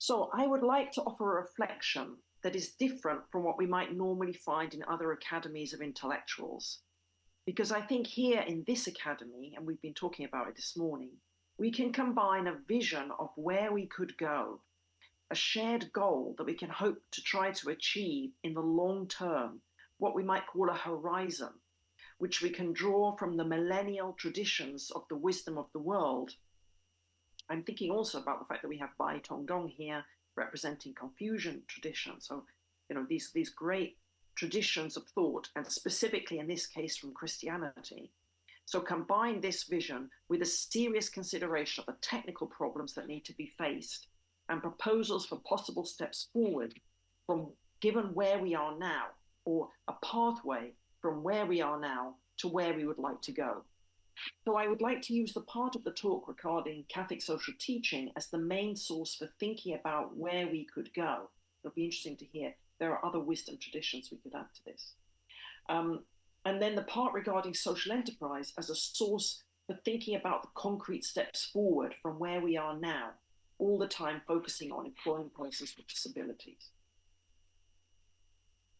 So I would like to offer a reflection that is different from what we might normally find in other academies of intellectuals. Because I think here in this academy, and we've been talking about it this morning, we can combine a vision of where we could go, a shared goal that we can hope to try to achieve in the long term, what we might call a horizon, which we can draw from the millennial traditions of the wisdom of the world. I'm thinking also about the fact that we have Bai Tongdong here representing Confucian tradition. So, these great traditions of thought, and specifically in this case from Christianity. So combine this vision with a serious consideration of the technical problems that need to be faced and proposals for possible steps forward from given where we are now, or a pathway from where we are now to where we would like to go. So I would like to use the part of the talk regarding Catholic social teaching as the main source for thinking about where we could go. It'll be interesting to hear. There are other wisdom traditions we could add to this. And then the part regarding social enterprise as a source for thinking about the concrete steps forward from where we are now, all the time focusing on employing persons with disabilities.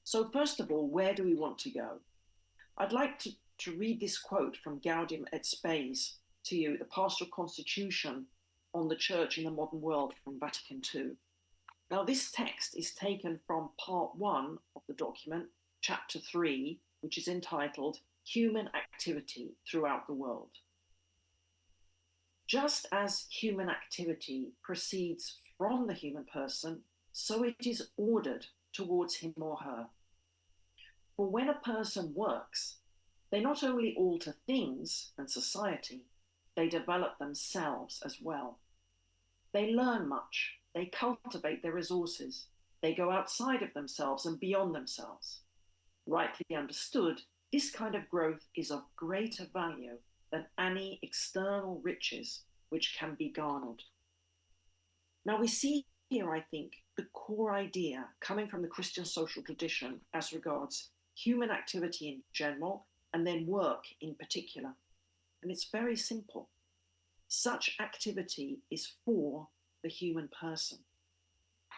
So first of all, where do we want to go? I'd like to read this quote from Gaudium et Spes to you, the Pastoral Constitution on the Church in the Modern World from Vatican II. Now, this text is taken from part 1 of the document, chapter 3, which is entitled Human Activity Throughout the World. Just as human activity proceeds from the human person, so it is ordered towards him or her. For when a person works, they not only alter things and society, they develop themselves as well. They learn much, they cultivate their resources, they go outside of themselves and beyond themselves. Rightly understood, this kind of growth is of greater value than any external riches which can be garnered. Now we see here, I think, the core idea coming from the Christian social tradition as regards human activity in general and then work in particular. And it's very simple. Such activity is for the human person.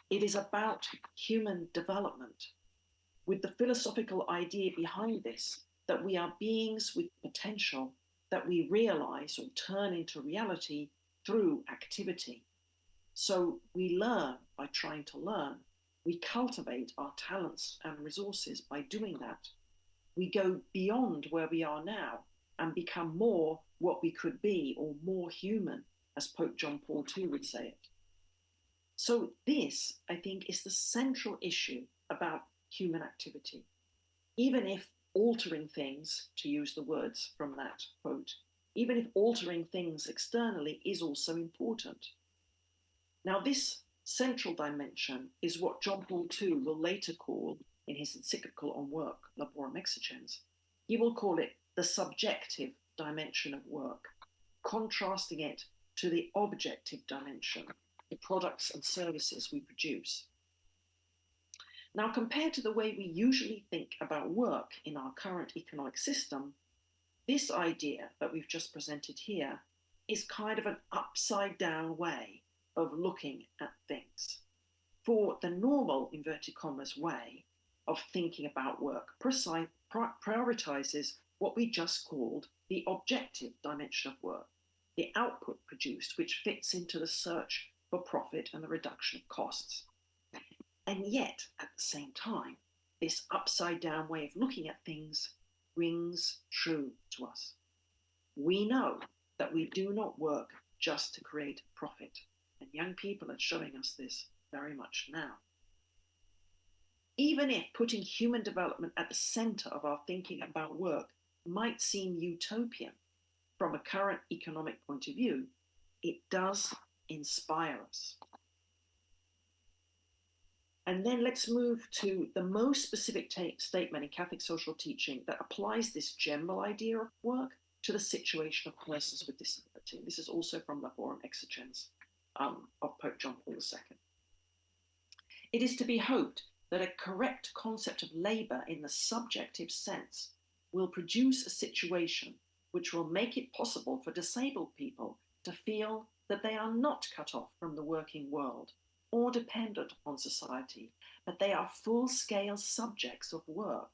It is about human development, with the philosophical idea behind this that we are beings with potential that we realize or turn into reality through activity. So we learn by trying to learn. We cultivate our talents and resources by doing that. We go beyond where we are now and become more what we could be, or more human, as Pope John Paul II would say it. So this, I think, is the central issue about human activity. Even if altering things, to use the words from that quote, even if altering things externally is also important. Now, this central dimension is what John Paul II will later call, in his encyclical on work, Laborem Exercens, he will call it the subjective dimension of work, contrasting it to the objective dimension, the products and services we produce. Now, compared to the way we usually think about work in our current economic system, this idea that we've just presented here is kind of an upside down way of looking at things. For the normal, inverted commas, way of thinking about work prioritizes what we just called the objective dimension of work, the output produced, which fits into the search for profit and the reduction of costs. And yet, at the same time, this upside down way of looking at things rings true to us. We know that we do not work just to create profit, and young people are showing us this very much now. Even if putting human development at the center of our thinking about work might seem utopian from a current economic point of view, it does inspire us. And then let's move to the most specific statement in Catholic social teaching that applies this general idea of work to the situation of persons with disability. This is also from Laborem Exercens of Pope John Paul II. It is to be hoped that a correct concept of labour in the subjective sense will produce a situation which will make it possible for disabled people to feel that they are not cut off from the working world, or dependent on society, but they are full-scale subjects of work,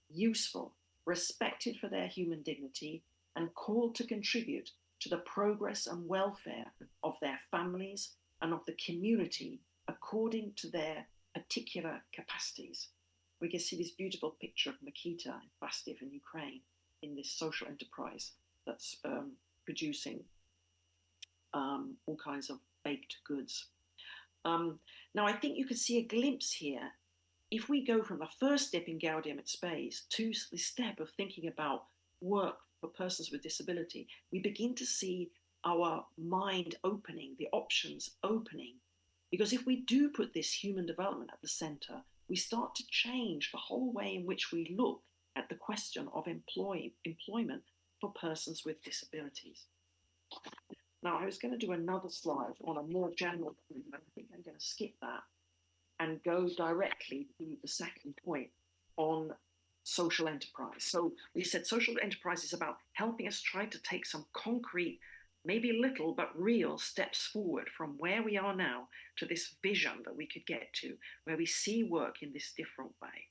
useful, respected for their human dignity, and called to contribute to the progress and welfare of their families and of the community according to their particular capacities. We can see this beautiful picture of Makita in Fastiv in Ukraine in this social enterprise that's producing all kinds of baked goods. Now, I think you can see a glimpse here. If we go from the first step in Gaudium et Spes to the step of thinking about work for persons with disability, we begin to see our mind opening, the options opening. Because if we do put this human development at the center, we start to change the whole way in which we look at the question of employment for persons with disabilities. Now, I was going to do another slide on a more general point, but I think I'm going to skip that and go directly to the second point on social enterprise. So we said social enterprise is about helping us try to take some concrete, maybe little, but real steps forward from where we are now to this vision that we could get to, where we see work in this different way.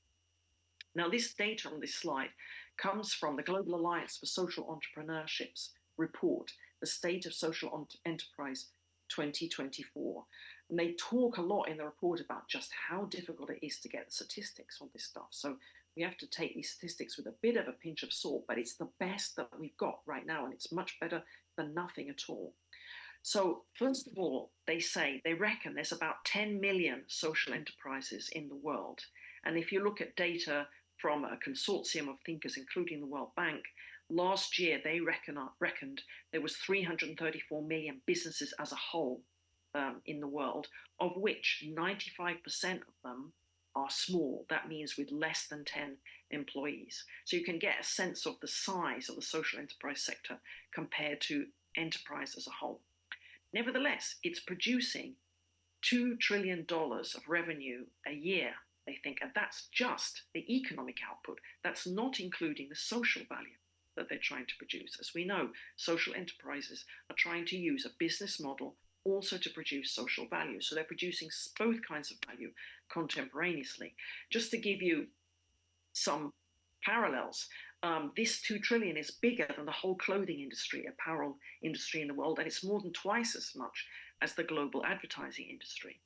Now, this data on this slide comes from the Global Alliance for Social Entrepreneurship's report, The State of Social Enterprise 2024. And they talk a lot in the report about just how difficult it is to get the statistics on this stuff. So we have to take these statistics with a bit of a pinch of salt, but it's the best that we've got right now, and it's much better than nothing at all. So first of all, they reckon there's about 10 million social enterprises in the world. And if you look at data from a consortium of thinkers, including the World Bank, last year they reckoned there was 334 million businesses as a whole in the world, of which 95% of them are small. That means with less than 10 employees. So you can get a sense of the size of the social enterprise sector compared to enterprise as a whole. Nevertheless, it's producing $2 trillion of revenue a year, they think, and that's just the economic output. That's not including the social value that they're trying to produce. As we know, social enterprises are trying to use a business model also to produce social value. So they're producing both kinds of value contemporaneously. Just to give you some parallels, this 2 trillion is bigger than the whole clothing industry, apparel industry in the world, and it's more than twice as much as the global advertising industry.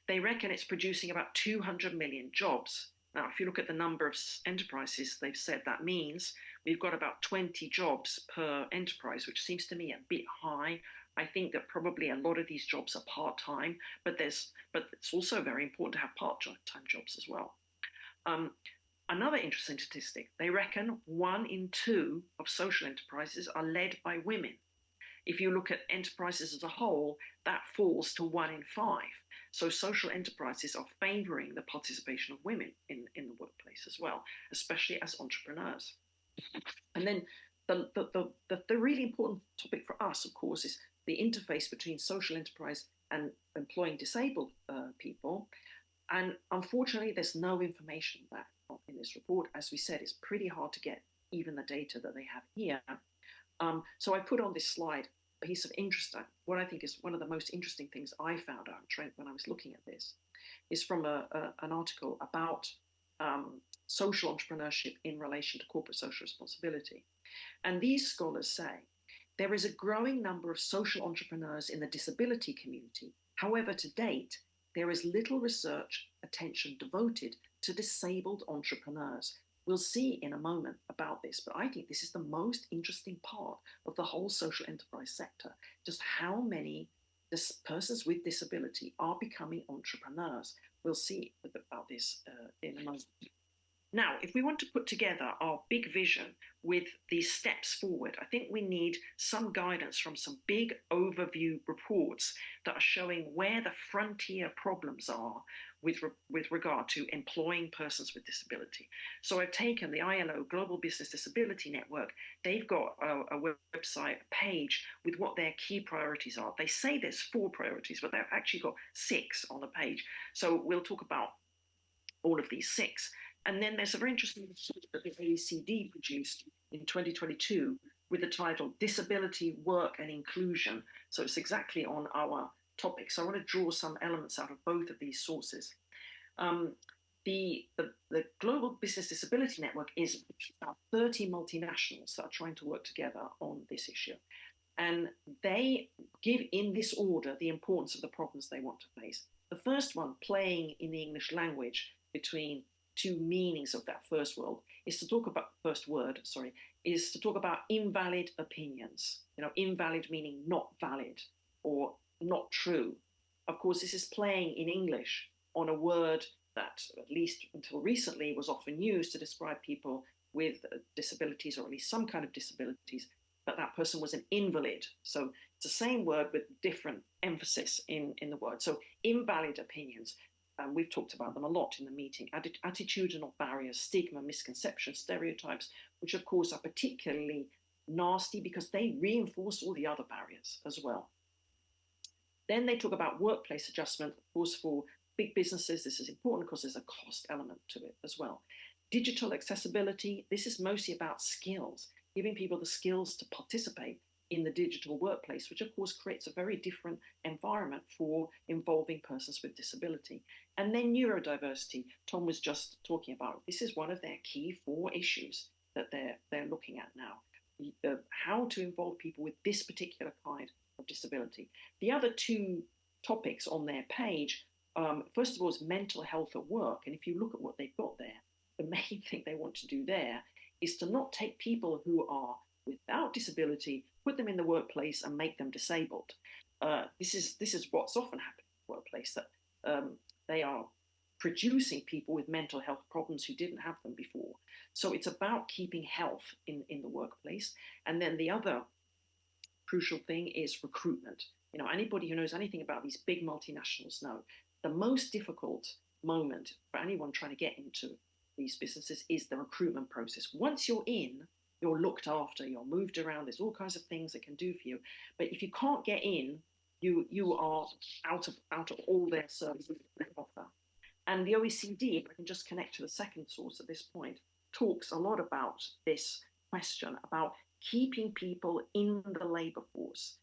They reckon it's producing about 200 million jobs. Now, if you look at the number of enterprises, they've said that means we've got about 20 jobs per enterprise, which seems to me a bit high. I think that probably a lot of these jobs are part-time, but it's also very important to have part-time jobs as well. Another interesting statistic, they reckon 1 in 2 of social enterprises are led by women. If you look at enterprises as a whole, that falls to 1 in 5. So social enterprises are favoring the participation of women in the workplace as well, especially as entrepreneurs. And then the really important topic for us, of course, is the interface between social enterprise and employing disabled people. And unfortunately, there's no information on that in this report. As we said, it's pretty hard to get even the data that they have here. So I put on this slide a piece of interest. What I think is one of the most interesting things I found out, Trent, when I was looking at this, is from an article about social entrepreneurship in relation to corporate social responsibility. And these scholars say there is a growing number of social entrepreneurs in the disability community. However, to date, there is little research attention devoted to disabled entrepreneurs. We'll see in a moment about this, but I think this is the most interesting part of the whole social enterprise sector, just how many persons with disability are becoming entrepreneurs. We'll see about this in a moment. Now, if we want to put together our big vision with these steps forward, I think we need some guidance from some big overview reports that are showing where the frontier problems are with regard to employing persons with disability. So I've taken the ILO Global Business Disability Network. They've got a website page with what their key priorities are. They say there's 4 priorities, but they've actually got 6 on the page. So we'll talk about all of these 6. And then there's a very interesting report that the OECD produced in 2022 with the title Disability, Work and Inclusion. So it's exactly on our topics. So I want to draw some elements out of both of these sources. Um, the Global Business Disability Network is about 30 multinationals that are trying to work together on this issue. And they give in this order the importance of the problems they want to face. The first one, playing in the English language between two meanings of that first word, is to talk about invalid opinions. Invalid meaning not valid or not true. Of course, this is playing in English on a word that, at least until recently, was often used to describe people with disabilities, or at least some kind of disabilities, but that person was an invalid. So it's the same word with different emphasis in the word. So invalid opinions, we've talked about them a lot in the meeting. Attitudinal barriers, stigma, misconceptions, stereotypes, which of course are particularly nasty because they reinforce all the other barriers as well. Then they talk about workplace adjustment. Of course, for big businesses, this is important because there's a cost element to it as well. Digital accessibility, this is mostly about skills, giving people the skills to participate in the digital workplace, which of course creates a very different environment for involving persons with disability. And then neurodiversity, Tom was just talking about. This is one of their key 4 issues that they're looking at now. How to involve people with this particular kind of disability. The other 2 topics on their page, first of all, is mental health at work. And if you look at what they've got there, the main thing they want to do there is to not take people who are without disability, put them in the workplace and make them disabled. This is what's often happening in the workplace, that they are producing people with mental health problems who didn't have them before. So it's about keeping health in the workplace. And then the other crucial thing is recruitment. Anybody who knows anything about these big multinationals know the most difficult moment for anyone trying to get into these businesses is the recruitment process. Once you're in, you're looked after, you're moved around, there's all kinds of things it can do for you. But if you can't get in, you are out of all their services they offer. And the OECD, if I can just connect to the second source at this point, talks a lot about this question, about keeping people in the labour force.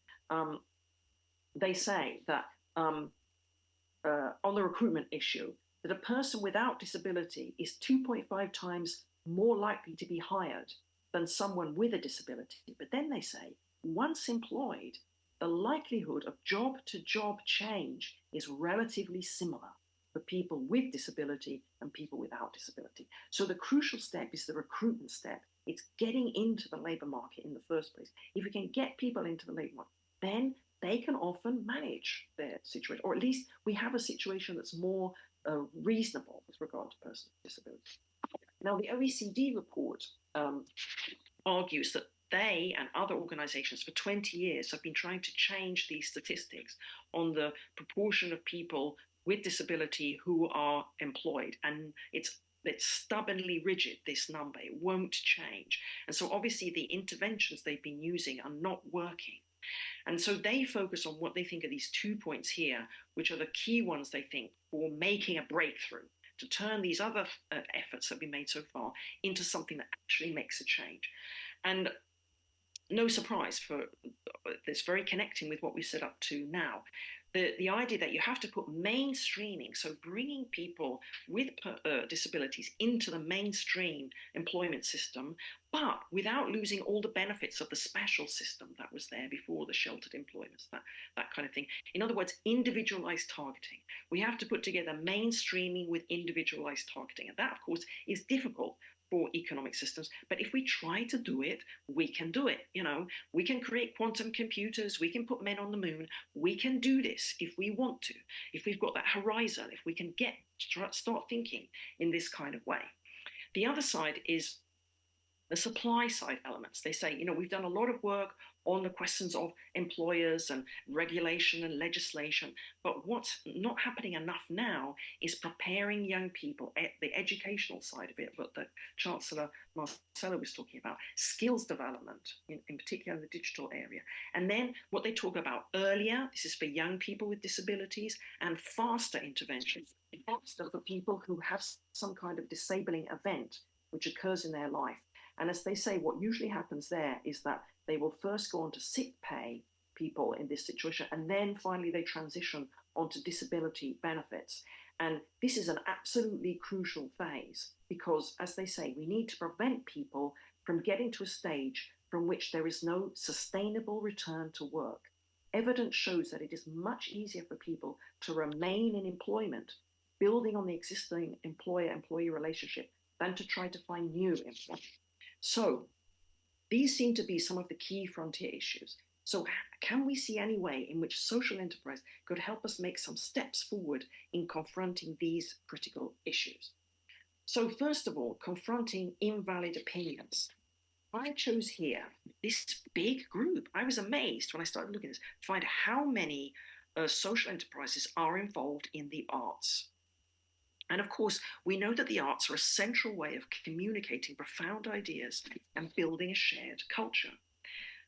They say that on the recruitment issue, that a person without disability is 2.5 times more likely to be hired than someone with a disability. But then they say, once employed, the likelihood of job-to-job change is relatively similar for people with disability and people without disability. So the crucial step is the recruitment step. It's getting into the labour market in the first place. If we can get people into the labour market, then they can often manage their situation, or at least we have a situation that's more reasonable with regard to persons with disability. Now, the OECD report argues that they and other organizations for 20 years have been trying to change these statistics on the proportion of people with disability who are employed. And it's stubbornly rigid, this number. It won't change. And so obviously the interventions they've been using are not working. And so they focus on what they think are these 2 points here, which are the key ones, they think, for making a breakthrough, to turn these other efforts that have been made so far into something that actually makes a change. And no surprise for this, very connecting with what we set up to now. The idea that you have to put mainstreaming, so bringing people with disabilities into the mainstream employment system, but without losing all the benefits of the special system that was there before, the sheltered employments, that kind of thing. In other words, individualized targeting. We have to put together mainstreaming with individualized targeting. And that, of course, is difficult for economic systems. But if we try to do it, we can do it. We can create quantum computers, we can put men on the moon, we can do this if we want to, if we've got that horizon, if we can start thinking in this kind of way. The other side is the supply side elements. They say, we've done a lot of work on the questions of employers and regulation and legislation, but what's not happening enough now is preparing young people at the educational side of it, what the Chancellor Marcelo was talking about, skills development, in particular in the digital area. And then what they talk about earlier, this is for young people with disabilities, and faster interventions, faster for people who have some kind of disabling event which occurs in their life. And as they say, what usually happens there is that they will first go on to sick pay, people in this situation, and then finally they transition onto disability benefits. And this is an absolutely crucial phase because, as they say, we need to prevent people from getting to a stage from which there is no sustainable return to work. Evidence shows that it is much easier for people to remain in employment, building on the existing employer-employee relationship, than to try to find new employment. So these seem to be some of the key frontier issues. So can we see any way in which social enterprise could help us make some steps forward in confronting these critical issues? So first of all, confronting invalid opinions. I chose here this big group. I was amazed when I started looking at this to find how many social enterprises are involved in the arts. And of course, we know that the arts are a central way of communicating profound ideas and building a shared culture.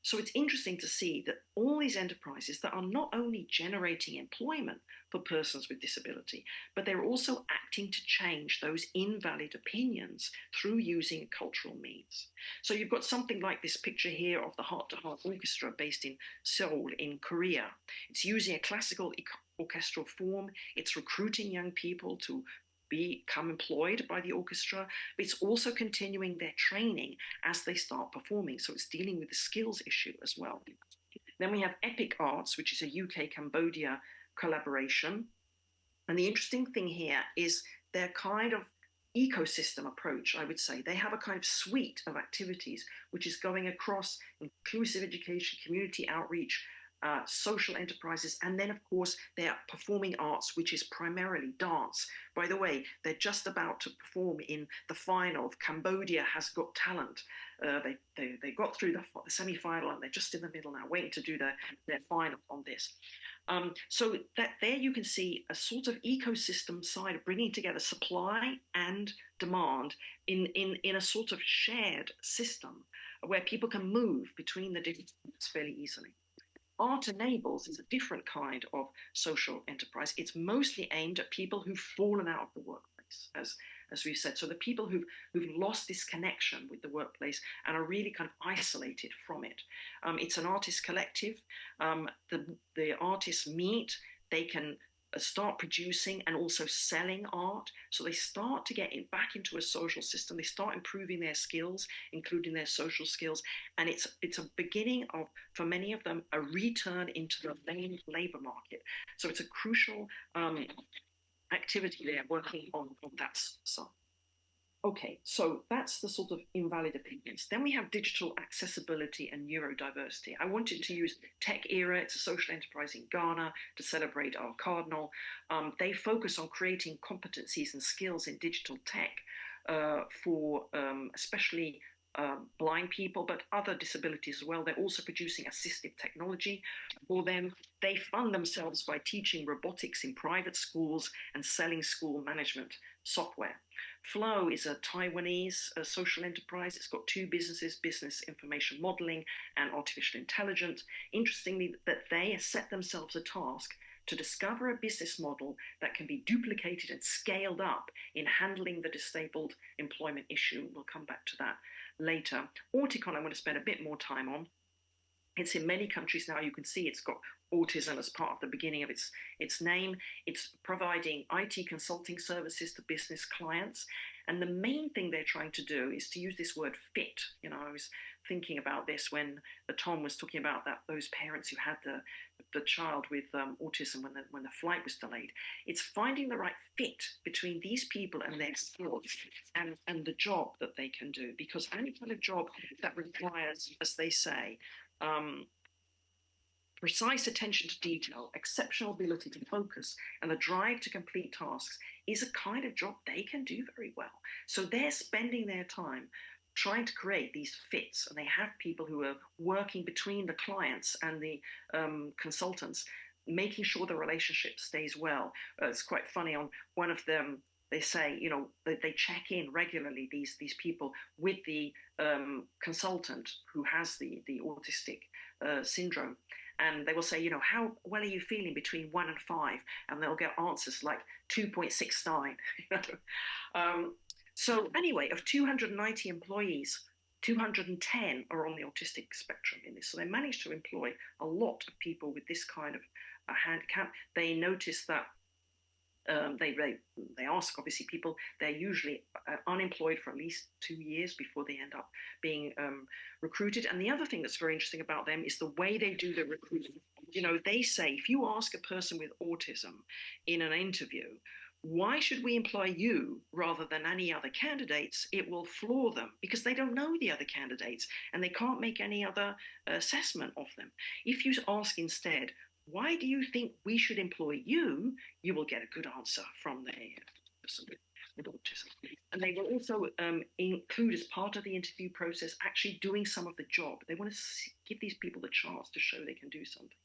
So it's interesting to see that all these enterprises that are not only generating employment for persons with disability, but they're also acting to change those invalid opinions through using cultural means. So you've got something like this picture here of the Heart to Heart Orchestra based in Seoul in Korea. It's using a classical orchestral form. It's recruiting young people to become employed by the orchestra, but it's also continuing their training as they start performing. So it's dealing with the skills issue as well. Then we have Epic Arts, which is a UK-Cambodia collaboration. And the interesting thing here is their kind of ecosystem approach, I would say. They have a kind of suite of activities, which is going across inclusive education, community outreach, social enterprises, and then of course their performing arts, which is primarily dance. By the way, they're just about to perform in the final of Cambodia Has Got Talent. They got through the semi-final and they're just in the middle now, waiting to do their final on this. So that there you can see a sort of ecosystem side of bringing together supply and demand in a sort of shared system where people can move between the different groups fairly easily. Art Enables is a different kind of social enterprise. It's mostly aimed at people who've fallen out of the workplace, as we've said. So the people who've lost this connection with the workplace and are really kind of isolated from it. It's an artist collective. The artists meet, they can start producing and also selling art. So they start to get back into a social system. They start improving their skills, including their social skills. And it's a beginning of, for many of them, a return into the main labor market. So it's a crucial activity there working on that side. Okay, so that's the sort of invalid opinions. Then we have digital accessibility and neurodiversity. I wanted to use Tech Era. It's a social enterprise in Ghana to celebrate our cardinal. They focus on creating competencies and skills in digital tech for especially blind people, but other disabilities as well. They're also producing assistive technology for them. They fund themselves by teaching robotics in private schools and selling school management software. Flow is a Taiwanese social enterprise. It's got two businesses, business information modeling and artificial intelligence. Interestingly, that they set themselves a task to discover a business model that can be duplicated and scaled up in handling the disabled employment issue. We'll come back to that later. Auticon, I want to spend a bit more time on. It's in many countries now. You can see it's got autism as part of the beginning of its name. It's providing IT consulting services to business clients. And the main thing they're trying to do is to use this word fit. You know, I was thinking about this when Tom was talking about those parents who had the child with autism when the flight was delayed. It's finding the right fit between these people and their skills and the job that they can do. Because any kind of job that requires, as they say, precise attention to detail, exceptional ability to focus, and the drive to complete tasks is a kind of job they can do very well. So they're spending their time trying to create these fits, and they have people who are working between the clients and the consultants, making sure the relationship stays well. It's quite funny, on one of them, they say, you know, they check in regularly, these people, with the consultant who has the autistic syndrome. And they will say, you know, how well are you feeling between 1 and 5? And they'll get answers like 2.69. So anyway, of 290 employees, 210 are on the autistic spectrum in this. So they managed to employ a lot of people with this kind of handicap. They noticed that they ask, obviously, people, they're usually unemployed for at least 2 years before they end up being recruited. And the other thing that's very interesting about them is the way they do the recruitment. You know, they say, if you ask a person with autism in an interview, why should we employ you rather than any other candidates, it will floor them because they don't know the other candidates and they can't make any other assessment of them. If you ask instead, why do you think we should employ you? You will get a good answer from the person with autism. And they will also include, as part of the interview process, actually doing some of the job. They want to give these people the chance to show they can do something.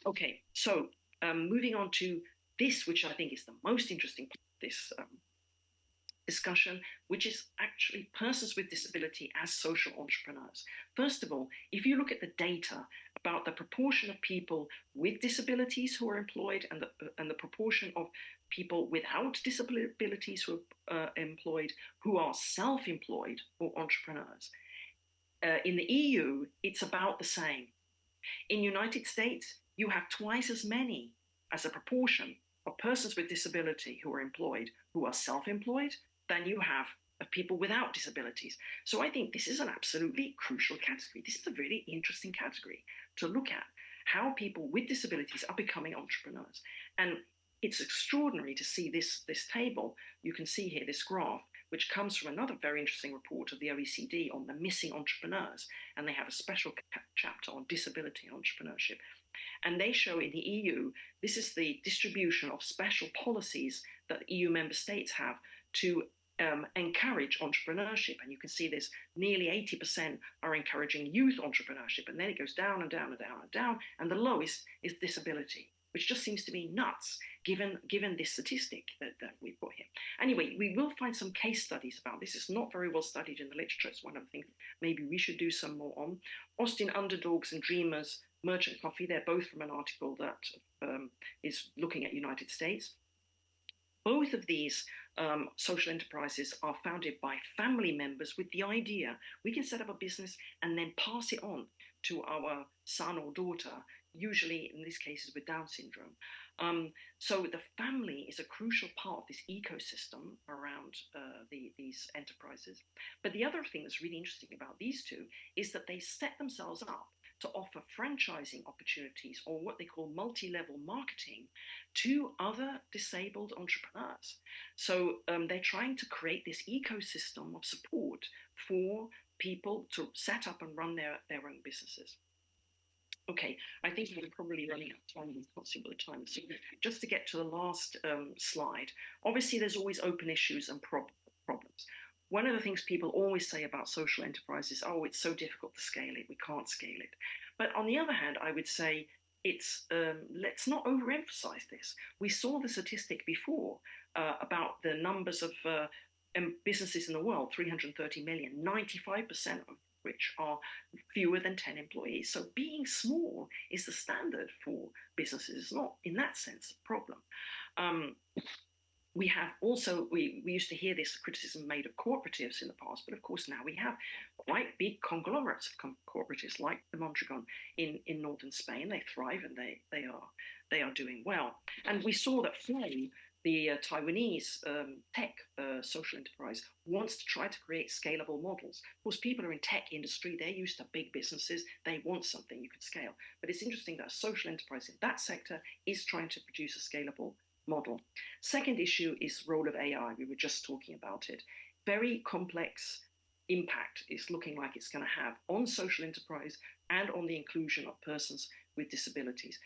Okay, so moving on to this, which I think is the most interesting part of this discussion, which is actually persons with disability as social entrepreneurs. First of all, if you look at the data about the proportion of people with disabilities who are employed and the proportion of people without disabilities who are employed, who are self-employed or entrepreneurs, in the EU, it's about the same. In the United States, you have twice as many as a proportion of persons with disability who are employed, who are self-employed, than you have of people without disabilities. So I think this is an absolutely crucial category. This is a really interesting category to look at, how people with disabilities are becoming entrepreneurs. And it's extraordinary to see this table. You can see here this graph, which comes from another very interesting report of the OECD on the missing entrepreneurs. And they have a special chapter on disability and entrepreneurship. And they show in the EU, this is the distribution of special policies that EU member states have to encourage entrepreneurship. And you can see this, nearly 80% are encouraging youth entrepreneurship. And then it goes down and down and down and down. And the lowest is disability, which just seems to be nuts, given this statistic that we put here. Anyway, we will find some case studies about this. It's not very well studied in the literature. It's one of the things maybe we should do some more on. Austin Underdogs and Dreamers, Merchant Coffee, they're both from an article that is looking at United States. Both of these social enterprises are founded by family members with the idea we can set up a business and then pass it on to our son or daughter, usually in these cases with Down syndrome. So the family is a crucial part of this ecosystem around these enterprises. But the other thing that's really interesting about these two is that they set themselves up to offer franchising opportunities, or what they call multi-level marketing, to other disabled entrepreneurs. So they're trying to create this ecosystem of support for people to set up and run their own businesses. Okay, I think we're probably running out of time. We can't see what the time is. So just to get to the last slide, obviously there's always open issues and problems. One of the things people always say about social enterprises, oh, it's so difficult to scale it, we can't scale it. But on the other hand, I would say it's let's not overemphasize this. We saw the statistic before about the numbers of businesses in the world, 330 million, 95% of which are fewer than 10 employees. So being small is the standard for businesses. It's not, in that sense, a problem. We have also, we used to hear this criticism made of cooperatives in the past, but of course now we have quite big conglomerates of cooperatives like the Mondragon in northern Spain. They thrive and they are doing well. And we saw that Flow, the Taiwanese tech social enterprise, wants to try to create scalable models. Of course, people are in tech industry, they're used to big businesses, they want something you can scale. But it's interesting that a social enterprise in that sector is trying to produce a scalable model. Second issue is role of AI. We were just talking about it. Very complex impact is looking like it's going to have on social enterprise and on the inclusion of persons with disabilities.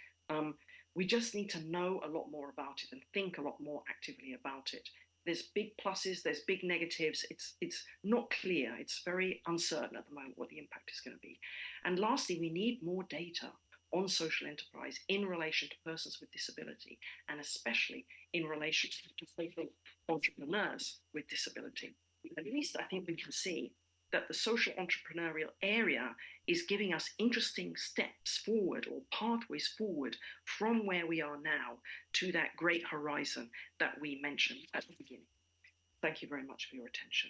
We just need to know a lot more about it and think a lot more actively about it. There's big pluses, there's big negatives. It's not clear. It's very uncertain at the moment what the impact is going to be. And lastly, we need more data on social enterprise in relation to persons with disability, and especially in relation to disabled entrepreneurs with disability. At least I think we can see that the social entrepreneurial area is giving us interesting steps forward or pathways forward from where we are now to that great horizon that we mentioned at the beginning. Thank you very much for your attention.